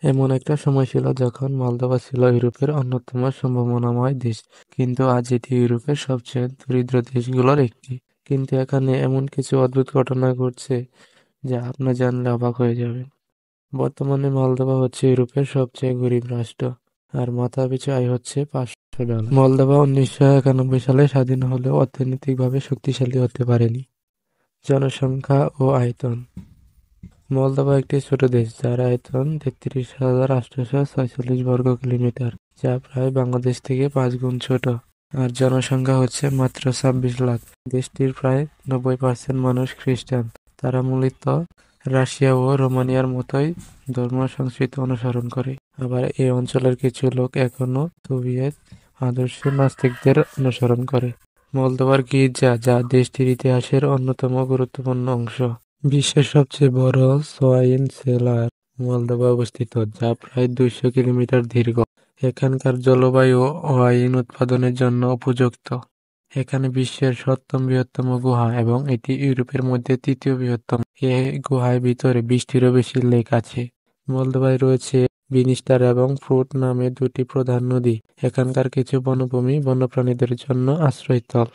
এমন একটা সময় ছিল যখন মলদোভা ছিল ইউরোপের অন্যতম সম্ভাবনাময় দেশ, কিন্তু আজ এটি ইউরোপের সবচেয়ে দরিদ্র দেশগুলোর একটি। কিন্তু এখানে এমন কিছু অদ্ভুত ঘটনা ঘটছে যা আপনি জানলে অবাক হয়ে যাবেন। বর্তমানে মলদোভা হচ্ছে ইউরোপের সবচেয়ে গরিব রাষ্ট্র, আর মাথাপিছু আয় হচ্ছে $500। মলদোভা 1991 সালে স্বাধীন হলেও অর্থনৈতিকভাবে শক্তিশালী হতে পারেনি। জনসংখ্যা ও আয়তন। মলদোভা একটি ছোট দেশ যার আয়তন 33,846 বর্গ কিলোমিটার, যা প্রায় বাংলাদেশ থেকে 5 গুণ ছোট। আর জনসংখ্যা হচ্ছে মাত্র 26 লাখ। দেশটির প্রায় 90% মানুষ খ্রিস্টান। তারা মূলত রাশিয়া ও রোমানিয়ার মতোই ধর্ম সংস্কৃতি অনুসরণ করে। আবার এই অঞ্চলের কিছু লোক এখনো সোভিয়েত আদর্শের নাস্তিকদের অনুসরণ করে। মলদোভার গির্জা, যা দেশটির ইতিহাসের অন্যতম গুরুত্বপূর্ণ অংশ। বিশ্বের সবচেয়ে বড় ওয়াইন সেলার মলদোভায় অবস্থিত, যা প্রায় 200 কিলোমিটার দীর্ঘ। এখানকার জলবায়ু ওয়াইন উৎপাদনের জন্য উপযুক্ত। এখানে বিশ্বের 7ম বৃহত্তম গুহা এবং এটি ইউরোপের মধ্যে 3য় বৃহত্তম। এই গুহার ভিতরে 20টিরও বেশি লেক আছে। মলদোভায় রয়েছে ভিনিস্টার এবং প্রুট নামে দুটি প্রধান নদী। এখানকার কিছু বনভূমি বন্যপ্রাণীদের জন্য আশ্রয়স্থল।